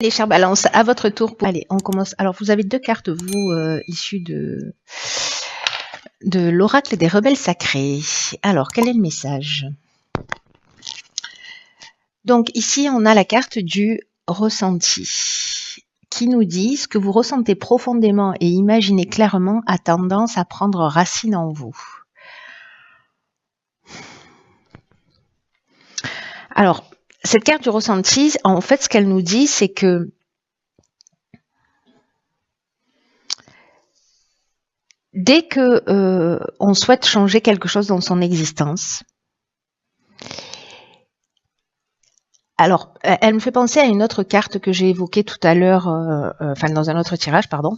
Les chers balances, à votre tour. Allez, on commence. Alors, vous avez deux cartes, vous, issues de l'oracle des rebelles sacrés. Alors, quel est le message? Donc, ici, on a la carte du ressenti qui nous dit ce que vous ressentez profondément et imaginez clairement a tendance à prendre racine en vous. Alors, cette carte du ressenti, en fait, ce qu'elle nous dit, c'est que dès que on souhaite changer quelque chose dans son existence, alors, elle me fait penser à une autre carte que j'ai évoquée tout à l'heure, enfin dans un autre tirage, pardon.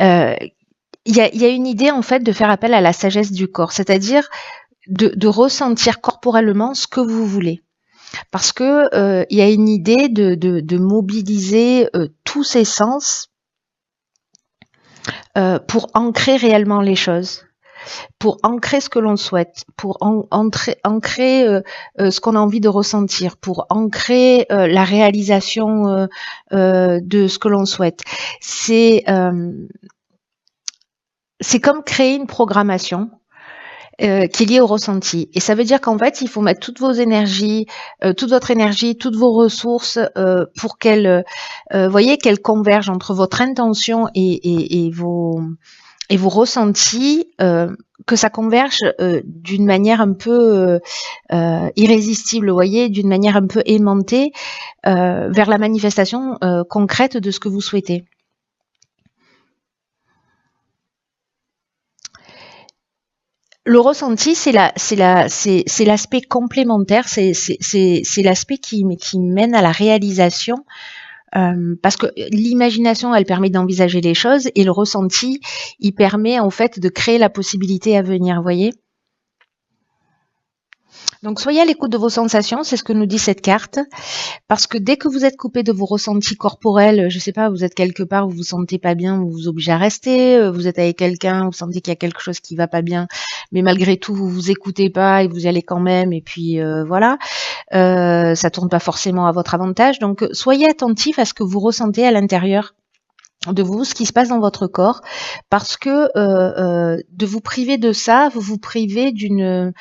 Il y a une idée en fait de faire appel à la sagesse du corps, c'est-à-dire de ressentir corporellement ce que vous voulez. Parce que il y a une idée de mobiliser tous ses sens pour ancrer réellement les choses, pour ancrer ce que l'on souhaite, pour ancrer ce qu'on a envie de ressentir, pour ancrer la réalisation de ce que l'on souhaite. C'est comme créer une programmation qui est liée au ressenti. Et ça veut dire qu'en fait, il faut mettre toutes vos énergies, toute votre énergie, toutes vos ressources pour qu'elles convergent entre votre intention et vos ressentis, que ça converge d'une manière un peu irrésistible, vous voyez, d'une manière un peu aimantée vers la manifestation concrète de ce que vous souhaitez. Le ressenti, c'est l'aspect complémentaire, c'est l'aspect qui mène à la réalisation, parce que l'imagination, elle permet d'envisager les choses, et le ressenti, il permet en fait de créer la possibilité à venir, vous voyez. Donc soyez à l'écoute de vos sensations, c'est ce que nous dit cette carte, parce que dès que vous êtes coupé de vos ressentis corporels, je sais pas, vous êtes quelque part, vous vous sentez pas bien, vous vous obligez à rester, vous êtes avec quelqu'un, vous sentez qu'il y a quelque chose qui va pas bien, mais malgré tout vous vous écoutez pas et vous y allez quand même, et puis voilà, ça tourne pas forcément à votre avantage. Donc soyez attentif à ce que vous ressentez à l'intérieur de vous, ce qui se passe dans votre corps, parce que de vous priver de ça, vous vous privez d'une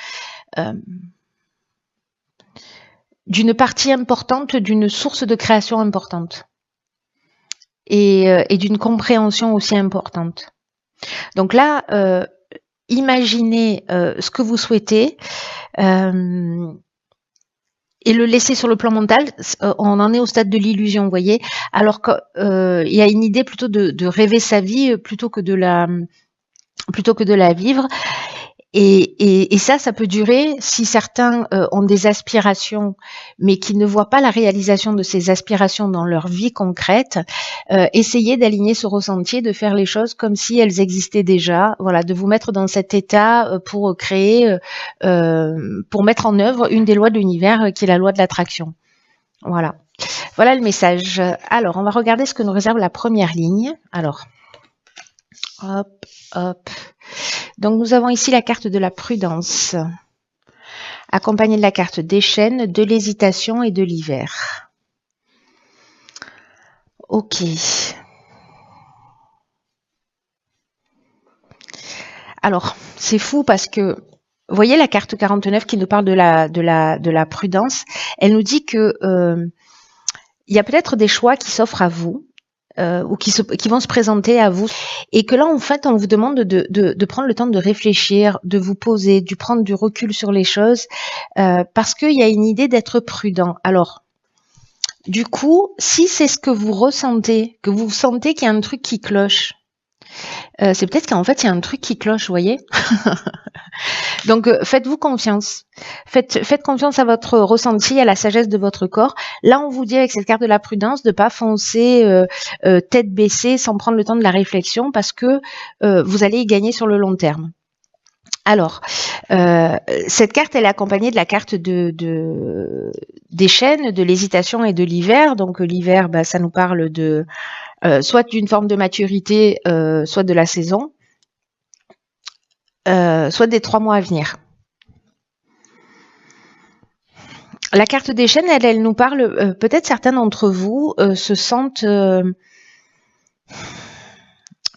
partie importante, d'une source de création importante et d'une compréhension aussi importante. Donc là, imaginez ce que vous souhaitez et le laisser sur le plan mental. On en est au stade de l'illusion, vous voyez, alors qu'il y a une idée plutôt de rêver sa vie plutôt que de la vivre. Et ça peut durer si certains ont des aspirations, mais qui ne voient pas la réalisation de ces aspirations dans leur vie concrète. Essayez d'aligner ce ressenti, de faire les choses comme si elles existaient déjà. Voilà, de vous mettre dans cet état pour créer, pour mettre en œuvre une des lois de l'univers qui est la loi de l'attraction. Voilà. Voilà le message. Alors, on va regarder ce que nous réserve la première ligne. Alors, hop, hop. Donc, nous avons ici la carte de la prudence, accompagnée de la carte des chênes, de l'hésitation et de l'hiver. Ok. Alors, c'est fou parce que, vous voyez la carte 49 qui nous parle de la prudence, elle nous dit que il y a peut-être des choix qui s'offrent à vous, ou qui vont se présenter à vous, et que là en fait on vous demande de prendre le temps de réfléchir, de vous poser, de prendre du recul sur les choses, parce qu'il y a une idée d'être prudent. Alors du coup, si c'est ce que vous ressentez, que vous sentez qu'il y a un truc qui cloche, c'est peut-être qu'en fait il y a un truc qui cloche, vous voyez. Donc faites-vous confiance, faites confiance à votre ressenti, à la sagesse de votre corps. Là on vous dit avec cette carte de la prudence de pas foncer tête baissée sans prendre le temps de la réflexion, parce que vous allez y gagner sur le long terme. Alors, cette carte, elle est accompagnée de la carte des chênes, de l'hésitation et de l'hiver. Donc l'hiver, ça nous parle de soit d'une forme de maturité, soit de la saison, soit des 3 mois à venir. La carte des chaînes, elle nous parle, peut-être certains d'entre vous se sentent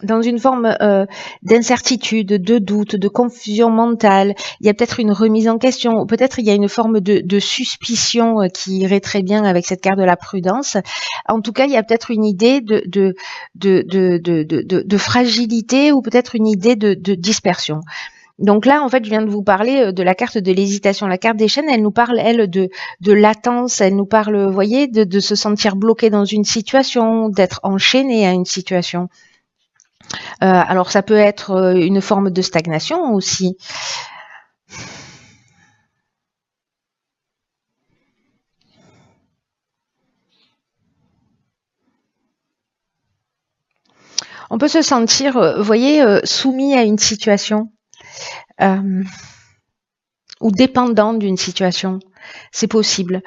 dans une forme d'incertitude, de doute, de confusion mentale. Il y a peut-être une remise en question, ou peut-être il y a une forme de suspicion qui irait très bien avec cette carte de la prudence. En tout cas, il y a peut-être une idée de fragilité, ou peut-être une idée de dispersion. Donc là, en fait, je viens de vous parler de la carte de l'hésitation. La carte des chaînes, elle nous parle, elle, de latence. Elle nous parle, vous voyez, de se sentir bloqué dans une situation, d'être enchaîné à une situation. Alors, ça peut être une forme de stagnation aussi. On peut se sentir, vous voyez, soumis à une situation. Ou dépendant d'une situation, c'est possible.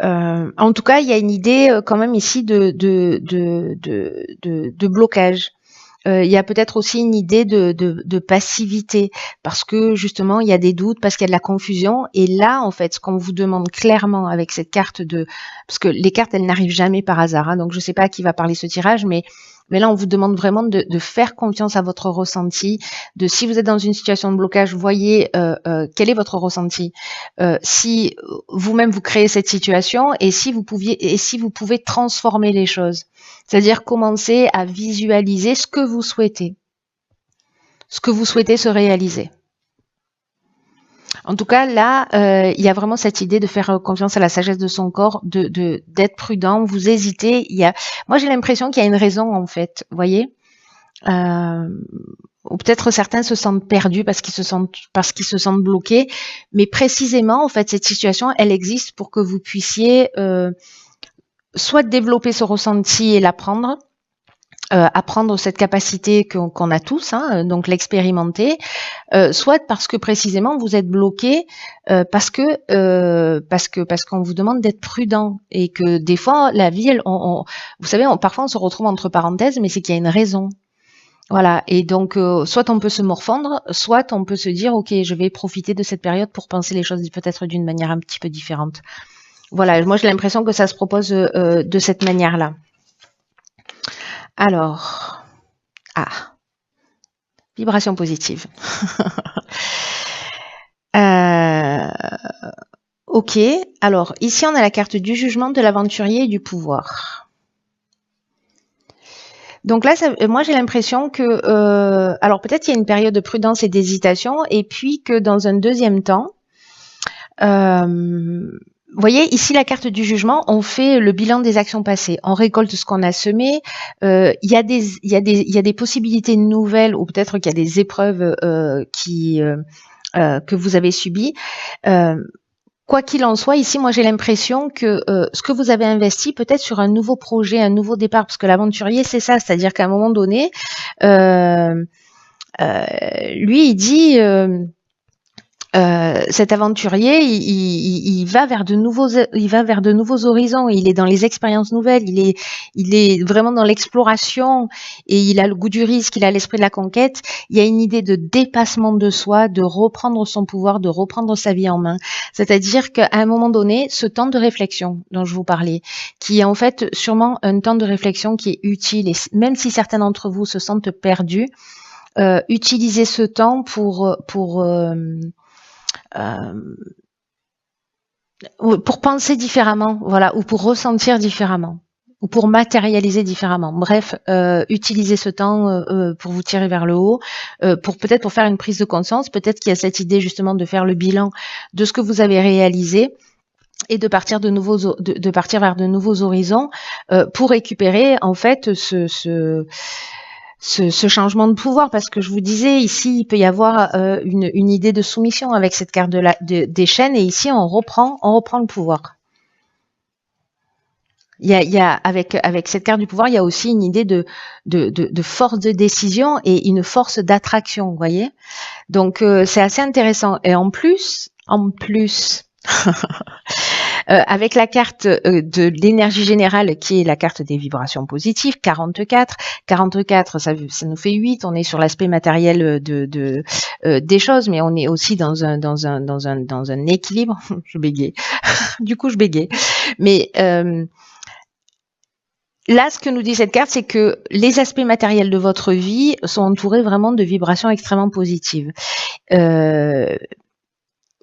En tout cas, il y a une idée quand même ici de blocage. Il y a peut-être aussi une idée de passivité, parce que justement il y a des doutes, parce qu'il y a de la confusion. Et là, en fait, ce qu'on vous demande clairement avec cette carte parce que les cartes, elles n'arrivent jamais par hasard, hein, donc je ne sais pas à qui va parler ce tirage, mais là, on vous demande vraiment de faire confiance à votre ressenti, de si vous êtes dans une situation de blocage, voyez quel est votre ressenti. Si vous-même vous créez cette situation, et si vous pouvez transformer les choses. C'est-à-dire commencer à visualiser ce que vous souhaitez se réaliser. En tout cas, là, il y a vraiment cette idée de faire confiance à la sagesse de son corps, d'être prudent. Vous hésitez. Moi, j'ai l'impression qu'il y a une raison, en fait. Vous voyez, ou peut-être certains se sentent perdus parce qu'ils se sentent bloqués. Mais précisément, en fait, cette situation, elle existe pour que vous puissiez soit développer ce ressenti et l'apprendre. Apprendre cette capacité qu'on a tous, hein, donc l'expérimenter, soit parce que précisément vous êtes bloqué parce qu'on vous demande d'être prudent, et que des fois la vie, vous savez, parfois on se retrouve entre parenthèses, mais c'est qu'il y a une raison. Voilà, et donc soit on peut se morfondre, soit on peut se dire ok, je vais profiter de cette période pour penser les choses peut-être d'une manière un petit peu différente. Voilà, moi j'ai l'impression que ça se propose de cette manière-là. Alors, vibration positive. Ok, alors ici on a la carte du jugement, de l'aventurier et du pouvoir. Donc là, moi j'ai l'impression que, alors peut-être il y a une période de prudence et d'hésitation, et puis que dans un deuxième temps, vous voyez, ici, la carte du jugement, on fait le bilan des actions passées. On récolte ce qu'on a semé. Il y a des possibilités nouvelles, ou peut-être qu'il y a des épreuves que vous avez subies. Quoi qu'il en soit, ici, moi, j'ai l'impression que ce que vous avez investi, peut-être sur un nouveau projet, un nouveau départ, parce que l'aventurier, c'est ça, c'est-à-dire qu'à un moment donné, lui, il dit... cet aventurier, il va vers de nouveaux horizons. Il est dans les expériences nouvelles. Il est vraiment dans l'exploration, et il a le goût du risque. Il a l'esprit de la conquête. Il y a une idée de dépassement de soi, de reprendre son pouvoir, de reprendre sa vie en main. C'est-à-dire qu'à un moment donné, ce temps de réflexion dont je vous parlais, qui est en fait sûrement un temps de réflexion qui est utile, et même si certains d'entre vous se sentent perdus, utilisez ce temps pour penser différemment, voilà, ou pour ressentir différemment, ou pour matérialiser différemment. Bref, utilisez ce temps pour vous tirer vers le haut, pour faire une prise de conscience. Peut-être qu'il y a cette idée justement de faire le bilan de ce que vous avez réalisé, et de partir vers de nouveaux horizons pour récupérer en fait ce changement de pouvoir, parce que je vous disais, ici, il peut y avoir une idée de soumission avec cette carte des chaînes, et ici, on reprend le pouvoir. Il y a avec cette carte du pouvoir, il y a aussi une idée de force de décision et une force d'attraction, vous voyez. Donc, c'est assez intéressant. Et en plus, Avec la carte de l'énergie générale qui est la carte des vibrations positives, 44. 44, ça nous fait 8. On est sur l'aspect matériel des choses, mais on est aussi dans un équilibre. Je bégaye. Du coup, je bégaye. Mais là, ce que nous dit cette carte, c'est que les aspects matériels de votre vie sont entourés vraiment de vibrations extrêmement positives.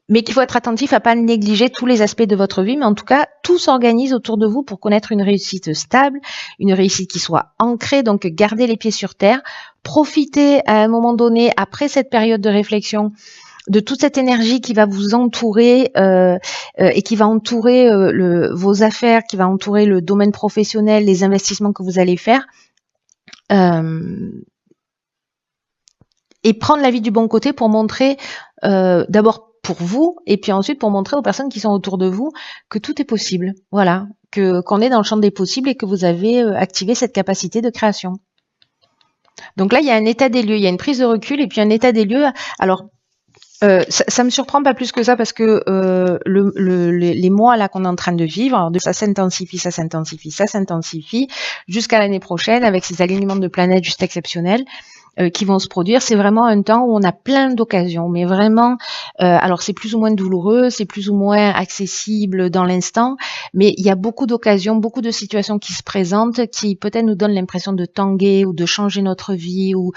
Mais qu'il faut être attentif à pas négliger tous les aspects de votre vie, mais en tout cas, tout s'organise autour de vous pour connaître une réussite stable, une réussite qui soit ancrée, donc gardez les pieds sur terre, profitez à un moment donné, après cette période de réflexion, de toute cette énergie qui va vous entourer et qui va entourer vos affaires, qui va entourer le domaine professionnel, les investissements que vous allez faire, et prendre la vie du bon côté pour montrer d'abord pour vous et puis ensuite pour montrer aux personnes qui sont autour de vous que tout est possible. Voilà, qu'on est dans le champ des possibles et que vous avez activé cette capacité de création. Donc là, il y a un état des lieux, il y a une prise de recul et puis un état des lieux. Alors, ça me surprend pas plus que ça parce que les mois là qu'on est en train de vivre, alors ça s'intensifie jusqu'à l'année prochaine avec ces alignements de planètes juste exceptionnels qui vont se produire. C'est vraiment un temps où on a plein d'occasions, mais vraiment, alors c'est plus ou moins douloureux, c'est plus ou moins accessible dans l'instant, mais il y a beaucoup d'occasions, beaucoup de situations qui se présentent, qui peut-être nous donnent l'impression de tanguer ou de changer notre vie ou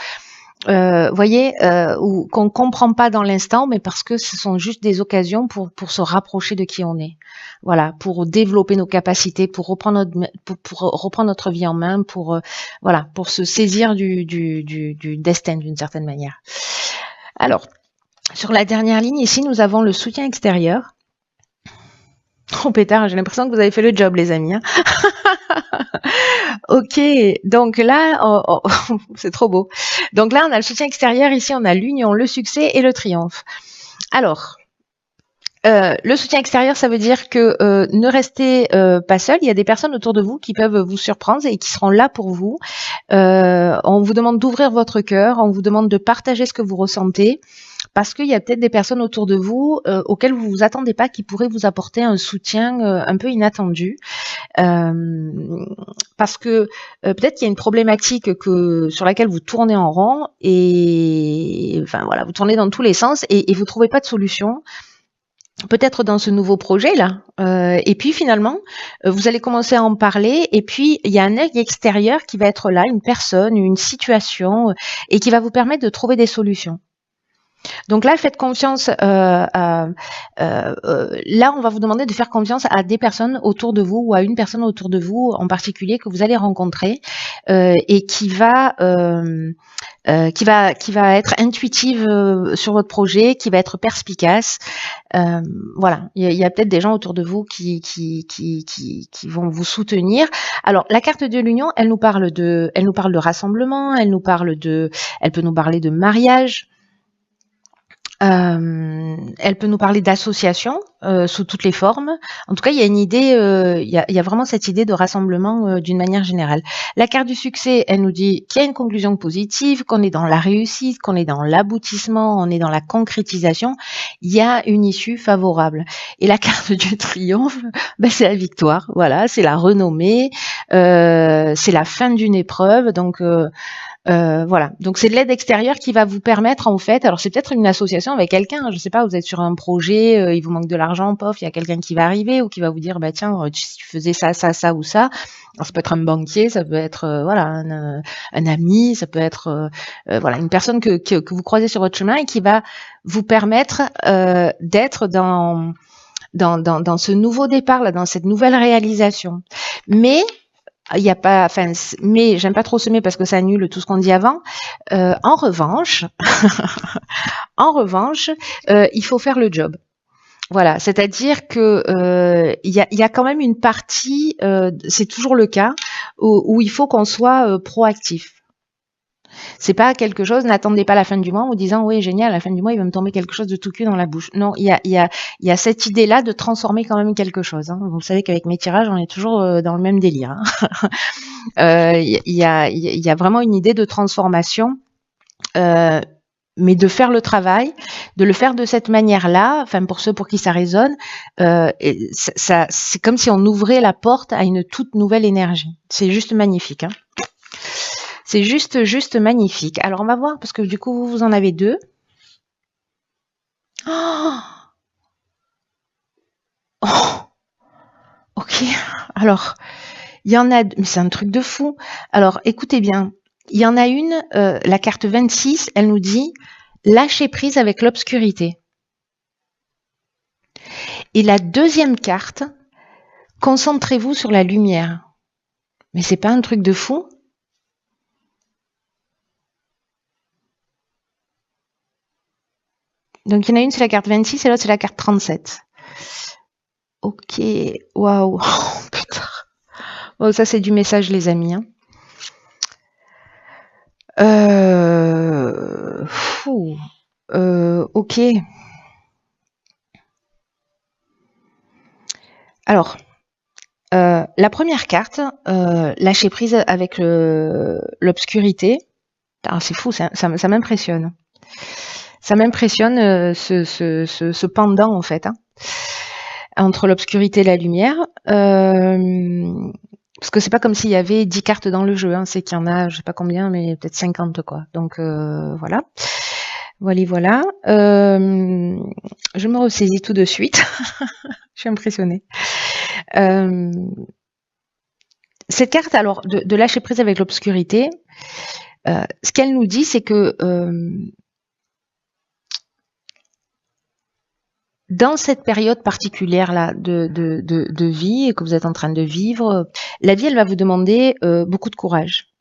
voyez, ou qu'on comprend pas dans l'instant, mais parce que ce sont juste des occasions pour se rapprocher de qui on est. Voilà, pour développer nos capacités, pour reprendre notre vie en main, pour voilà, pour se saisir du destin d'une certaine manière. Alors, sur la dernière ligne ici, nous avons le soutien extérieur. Oh pétard, j'ai l'impression que vous avez fait le job, les amis. Hein. Ok, donc là, c'est trop beau. Donc là, on a le soutien extérieur, ici on a l'union, le succès et le triomphe. Alors, le soutien extérieur, ça veut dire que ne restez pas seul. Il y a des personnes autour de vous qui peuvent vous surprendre et qui seront là pour vous. On vous demande d'ouvrir votre cœur, on vous demande de partager ce que vous ressentez. Parce qu'il y a peut-être des personnes autour de vous auxquelles vous vous attendez pas, qui pourraient vous apporter un soutien un peu inattendu. Parce que peut-être qu'il y a une problématique sur laquelle vous tournez en rond et enfin voilà, vous tournez dans tous les sens et vous trouvez pas de solution. Peut-être dans ce nouveau projet là, et puis finalement vous allez commencer à en parler et puis il y a un œil extérieur qui va être là, une personne, une situation et qui va vous permettre de trouver des solutions. Donc là, faites confiance. Là, on va vous demander de faire confiance à des personnes autour de vous ou à une personne autour de vous en particulier que vous allez rencontrer et qui va être intuitive sur votre projet, qui va être perspicace. Voilà, il y a peut-être des gens autour de vous qui vont vous soutenir. Alors, la carte de l'union, elle nous parle de rassemblement, elle peut nous parler de mariage. Elle peut nous parler d'association sous toutes les formes. En tout cas, il y a une idée, il y a vraiment cette idée de rassemblement d'une manière générale. La carte du succès, elle nous dit qu'il y a une conclusion positive, qu'on est dans la réussite, qu'on est dans l'aboutissement, on est dans la concrétisation. Il y a une issue favorable. Et la carte du triomphe, ben, c'est la victoire. Voilà, c'est la renommée, c'est la fin d'une épreuve. Donc voilà, donc c'est de l'aide extérieure qui va vous permettre en fait, alors c'est peut-être une association avec quelqu'un, je sais pas, vous êtes sur un projet, il vous manque de l'argent, pof, il y a quelqu'un qui va arriver ou qui va vous dire bah tiens, si tu faisais ça ou ça, alors ça peut être un banquier, ça peut être voilà un ami, ça peut être voilà une personne que vous croisez sur votre chemin et qui va vous permettre d'être dans ce nouveau départ là, dans cette nouvelle réalisation. Mais il y a pas, enfin, mais j'aime pas trop semer parce que ça annule tout ce qu'on dit avant. En revanche, il faut faire le job. Voilà, c'est-à-dire que il y a quand même une partie, c'est toujours le cas, où il faut qu'on soit proactif. C'est pas quelque chose, n'attendez pas la fin du mois en vous disant oui génial, à la fin du mois il va me tomber quelque chose de tout cul dans la bouche. Non, il y a cette idée-là de transformer quand même quelque chose. Hein. Vous savez qu'avec mes tirages, on est toujours dans le même délire. Hein. Il y a vraiment une idée de transformation. mais de faire le travail, de le faire de cette manière-là, enfin pour ceux pour qui ça résonne, c'est comme si on ouvrait la porte à une toute nouvelle énergie. C'est juste magnifique. Hein. C'est juste magnifique. Alors on va voir, parce que du coup vous en avez deux. Oh, oh, ok, alors il y en a, mais c'est un truc de fou. Alors écoutez bien, il y en a une, la carte 26, elle nous dit lâcher prise avec l'obscurité. Et la deuxième carte, concentrez-vous sur la lumière. Mais c'est pas un truc de fou? Donc il y en a une, c'est la carte 26 et l'autre, c'est la carte 37. Ok, waouh, oh, putain. Oh, ça c'est du message, les amis. Hein. Ok. Alors, la première carte, lâcher prise avec l'obscurité. C'est fou, ça m'impressionne. Ça m'impressionne ce pendant en fait, hein, entre l'obscurité et la lumière. Parce que c'est pas comme s'il y avait 10 cartes dans le jeu, hein, c'est qu'il y en a, je sais pas combien, mais peut-être 50 quoi. Donc voilà. Voilà. Je me ressaisis tout de suite. Je suis impressionnée. Cette carte, alors, de lâcher prise avec l'obscurité, ce qu'elle nous dit, c'est que dans cette période particulière-là de vie que vous êtes en train de vivre, la vie, elle va vous demander beaucoup de courage.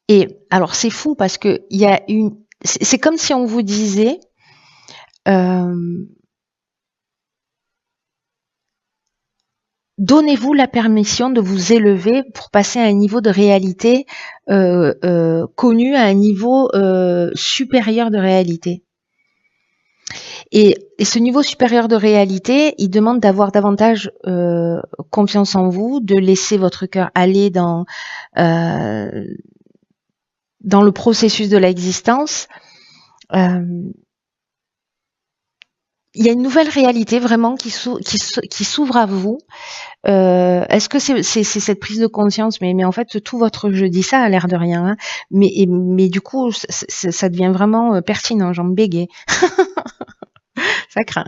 Et alors, c'est fou parce que il y a c'est comme si on vous disait donnez-vous la permission de vous élever pour passer à un niveau de réalité connu, à un niveau supérieur de réalité. Et ce niveau supérieur de réalité, il demande d'avoir davantage confiance en vous, de laisser votre cœur aller dans le processus de l'existence. Il y a une nouvelle réalité vraiment qui s'ouvre à vous. Est-ce que c'est cette prise de conscience, mais en fait tout votre jeu dit ça a l'air de rien, hein, mais du coup ça devient vraiment pertinent, j'en bégaye. Ça craint.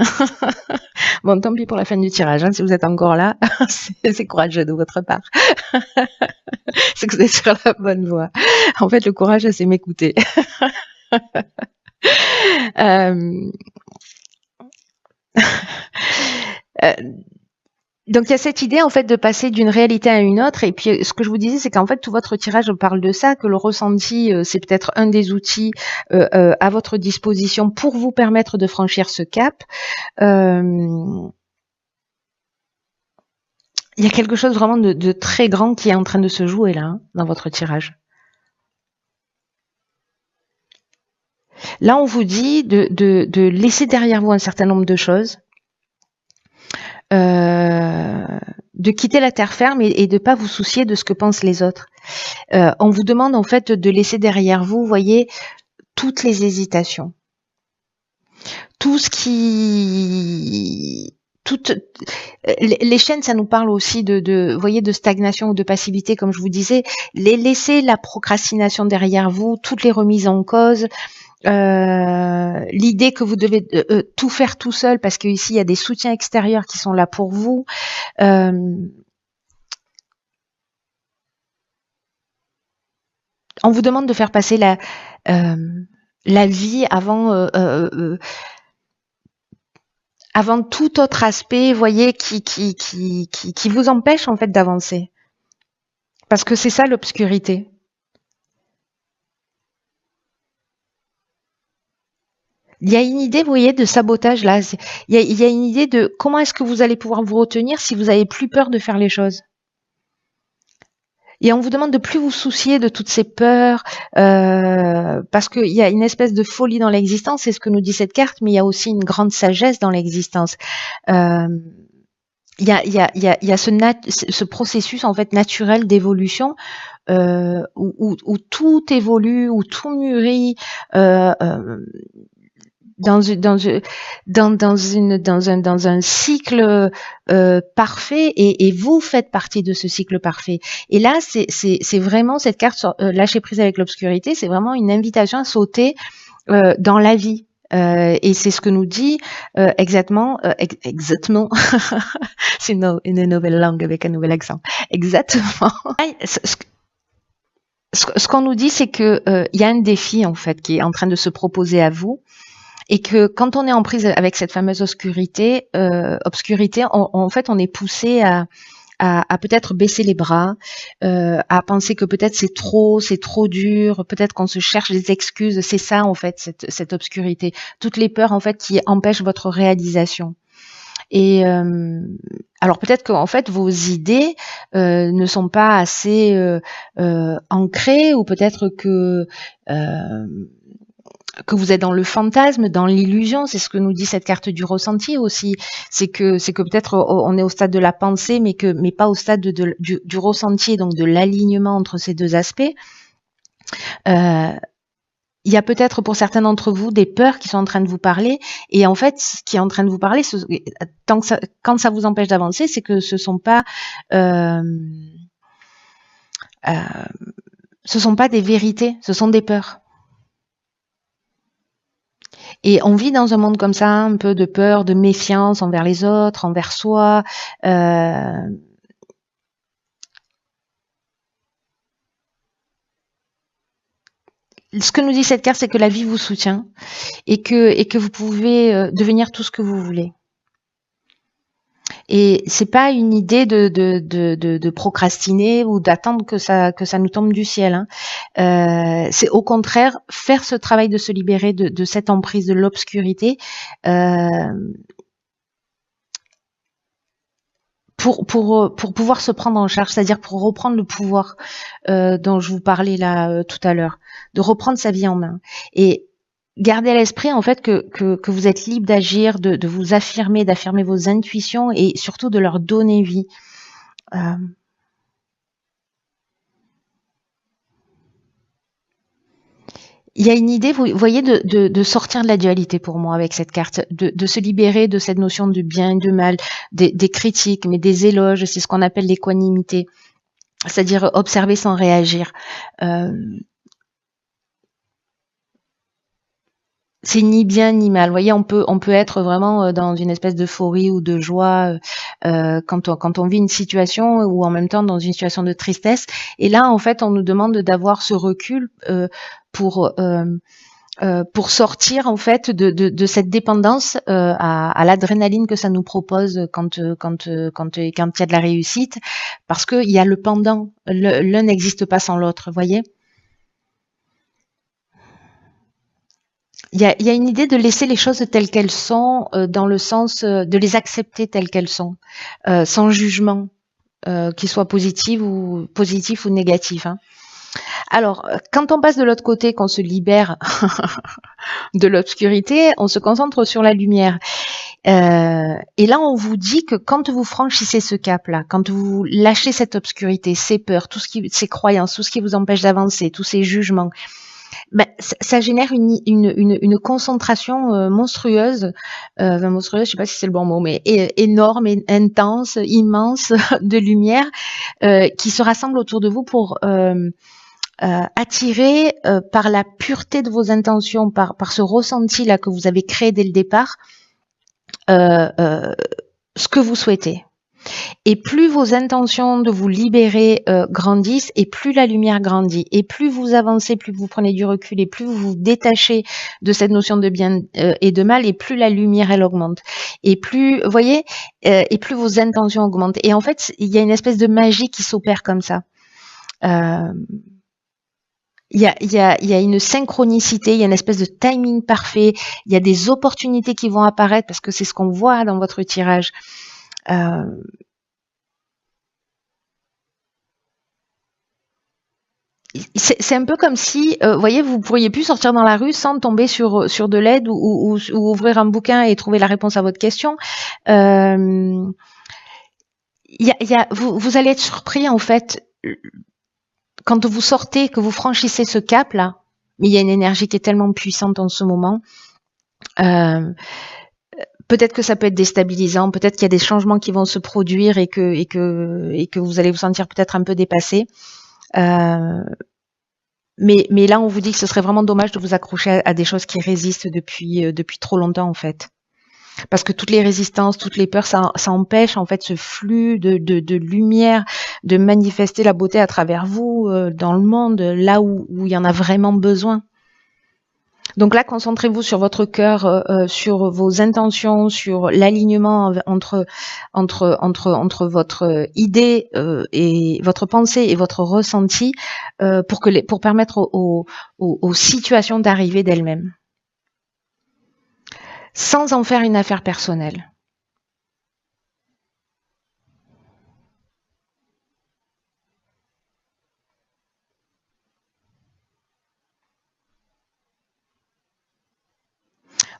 Bon, tant pis pour la fin du tirage, hein, si vous êtes encore là, c'est courageux de votre part. C'est que vous êtes sur la bonne voie. En fait, le courage, c'est m'écouter. Donc il y a cette idée en fait de passer d'une réalité à une autre, et puis ce que je vous disais, c'est qu'en fait tout votre tirage parle de ça, que le ressenti c'est peut-être un des outils à votre disposition pour vous permettre de franchir ce cap. Il y a quelque chose vraiment de très grand qui est en train de se jouer là, hein, dans votre tirage. Là, on vous dit de laisser derrière vous un certain nombre de choses, de quitter la terre ferme et de pas vous soucier de ce que pensent les autres. On vous demande en fait de laisser derrière vous, voyez, toutes les hésitations, tout ce qui... les chaînes, ça nous parle aussi voyez, de stagnation ou de passivité, comme je vous disais. Laissez la procrastination derrière vous, toutes les remises en cause, l'idée que vous devez tout faire tout seul parce qu'ici il y a des soutiens extérieurs qui sont là pour vous. On vous demande de faire passer la vie avant tout autre aspect, voyez, qui vous empêche en fait d'avancer. Parce que c'est ça l'obscurité. Il y a une idée, vous voyez, de sabotage là. Il y a une idée de comment est-ce que vous allez pouvoir vous retenir si vous avez plus peur de faire les choses. Et on vous demande de plus vous soucier de toutes ces peurs, parce qu'il y a une espèce de folie dans l'existence, c'est ce que nous dit cette carte, mais il y a aussi une grande sagesse dans l'existence. il y a ce processus en fait naturel d'évolution où tout évolue, où tout mûrit dans dans un cycle parfait et vous faites partie de ce cycle parfait. Et là, c'est vraiment cette carte lâcher prise avec l'obscurité, c'est vraiment une invitation à sauter dans la vie. Et c'est ce que nous dit exactement, c'est une nouvelle langue avec un nouvel accent. Exactement. Ce qu'on nous dit, c'est que il y a un défi en fait qui est en train de se proposer à vous, et que quand on est en prise avec cette fameuse obscurité, en fait, on est poussé à peut-être baisser les bras, à penser que peut-être c'est trop dur, peut-être qu'on se cherche des excuses. C'est ça en fait cette obscurité, toutes les peurs en fait qui empêchent votre réalisation. Et alors peut-être qu'en fait vos idées ne sont pas assez ancrées, ou peut-être que vous êtes dans le fantasme, dans l'illusion. C'est ce que nous dit cette carte du ressenti aussi. C'est que peut-être on est au stade de la pensée, mais pas au stade du ressenti, donc de l'alignement entre ces deux aspects. Il y a peut-être pour certains d'entre vous des peurs qui sont en train de vous parler, et en fait, ce qui est en train de vous parler, quand ça vous empêche d'avancer, c'est que ce sont pas des vérités, ce sont des peurs. Et on vit dans un monde comme ça, un peu de peur, de méfiance envers les autres, envers soi. Ce que nous dit cette carte, c'est que la vie vous soutient et que vous pouvez devenir tout ce que vous voulez. Et c'est pas une idée de procrastiner ou d'attendre que ça nous tombe du ciel, hein. C'est au contraire faire ce travail de se libérer de cette emprise de l'obscurité, pour pouvoir se prendre en charge, c'est-à-dire pour reprendre le pouvoir dont je vous parlais là tout à l'heure, de reprendre sa vie en main. Et gardez à l'esprit en fait que vous êtes libre d'agir, de vous affirmer, d'affirmer vos intuitions et surtout de leur donner vie. Il y a une idée, vous voyez, de sortir de la dualité pour moi avec cette carte, de se libérer de cette notion de bien et de mal, des critiques, mais des éloges. C'est ce qu'on appelle l'équanimité, c'est-à-dire observer sans réagir. C'est ni bien ni mal. Vous voyez, on peut être vraiment dans une espèce d'euphorie ou de joie quand on vit une situation, ou en même temps dans une situation de tristesse. Et là, en fait, on nous demande d'avoir ce recul pour sortir en fait de cette dépendance à l'adrénaline que ça nous propose quand il y a de la réussite, parce qu'il y a le pendant. L'un n'existe pas sans l'autre, voyez. Il y a une idée de laisser les choses telles qu'elles sont, dans le sens de les accepter telles qu'elles sont, sans jugement, qu'il soit positif ou négatif, hein. Alors, quand on passe de l'autre côté, qu'on se libère de l'obscurité, on se concentre sur la lumière. Et là, on vous dit que quand vous franchissez ce cap-là, quand vous lâchez cette obscurité, ces peurs, ces croyances, tout ce qui vous empêche d'avancer, tous ces jugements, ben, ça génère une concentration monstrueuse, monstrueuse, je sais pas si c'est le bon mot, mais énorme, intense, immense de lumière qui se rassemble autour de vous pour attirer par la pureté de vos intentions, par ce ressenti là que vous avez créé dès le départ, ce que vous souhaitez. Et plus vos intentions de vous libérer grandissent, et plus la lumière grandit. Et plus vous avancez, plus vous prenez du recul, et plus vous vous détachez de cette notion de bien et de mal, et plus la lumière, elle augmente. Et plus, vous voyez, et plus vos intentions augmentent. Et en fait, il y a une espèce de magie qui s'opère comme ça. Il y a une synchronicité, il y a une espèce de timing parfait, il y a des opportunités qui vont apparaître, parce que c'est ce qu'on voit dans votre tirage. C'est un peu comme si, vous voyez, vous pourriez plus sortir dans la rue sans tomber sur de l'aide, ou ouvrir un bouquin et trouver la réponse à votre question. vous allez être surpris en fait quand vous sortez, que vous franchissez ce cap là. Mais il y a une énergie qui est tellement puissante en ce moment. Euh, Peut-être que ça peut être déstabilisant, peut-être qu'il y a des changements qui vont se produire et que vous allez vous sentir peut-être un peu dépassé. Euh, mais là, on vous dit que ce serait vraiment dommage de vous accrocher à des choses qui résistent depuis trop longtemps en fait. Parce que toutes les résistances, toutes les peurs, ça empêche en fait ce flux de lumière, de manifester la beauté à travers vous, dans le monde, là où il y en a vraiment besoin. Donc là, concentrez-vous sur votre cœur, sur vos intentions, sur l'alignement entre votre idée et votre pensée et votre ressenti, pour permettre aux situations d'arriver d'elles-mêmes, sans en faire une affaire personnelle.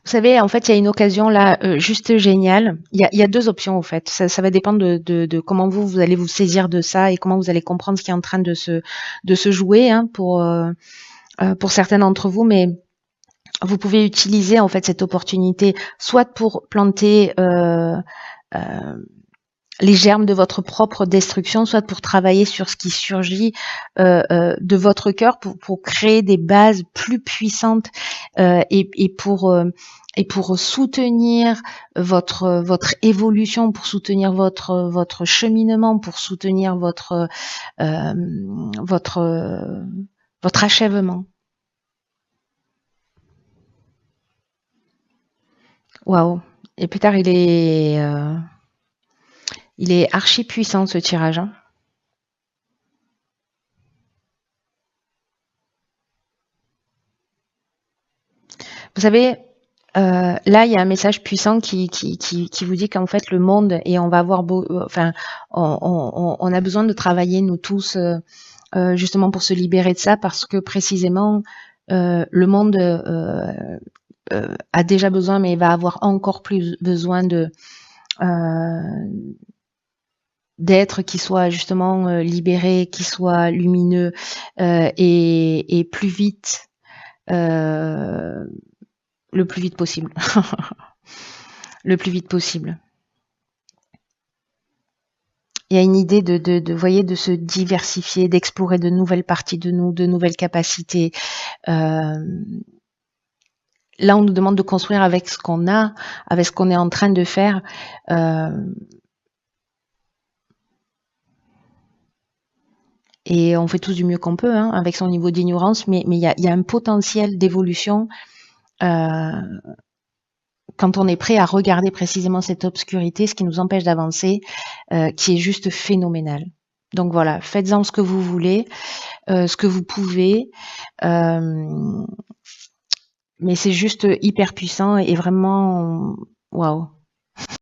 Vous savez, en fait, il y a une occasion là, juste géniale. Il y a 2 options, en fait. Ça va dépendre de comment vous allez vous saisir de ça et comment vous allez comprendre ce qui est en train de se jouer, hein, pour certains d'entre vous. Mais vous pouvez utiliser, en fait, cette opportunité soit pour planter, heu, les germes de votre propre destruction, soit pour travailler sur ce qui surgit de votre cœur pour créer des bases plus puissantes et pour soutenir votre évolution, pour soutenir votre cheminement, pour soutenir euh, votre votre achèvement. Waouh! Et plus tard, il est archi puissant ce tirage, hein. Vous savez, là, il y a un message puissant qui vous dit qu'en fait, le monde, et on va avoir enfin, on a besoin de travailler, nous tous, justement pour se libérer de ça, parce que précisément, le monde a déjà besoin, mais il va avoir encore plus besoin d'êtres qui soient justement libérés, qui soient lumineux et plus vite. euh, le plus vite possible. Le plus vite possible. Il y a une idée voyez, de se diversifier, d'explorer de nouvelles parties de nous, de nouvelles capacités. Euh, Là, on nous demande de construire avec ce qu'on a, avec ce qu'on est en train de faire. Euh, et on fait tous du mieux qu'on peut, hein, avec son niveau d'ignorance, mais il y a un potentiel d'évolution euh, quand on est prêt à regarder précisément cette obscurité, ce qui nous empêche d'avancer, qui est juste phénoménal. Donc voilà, faites-en ce que vous voulez, ce que vous pouvez, euh, mais c'est juste hyper puissant et vraiment, waouh.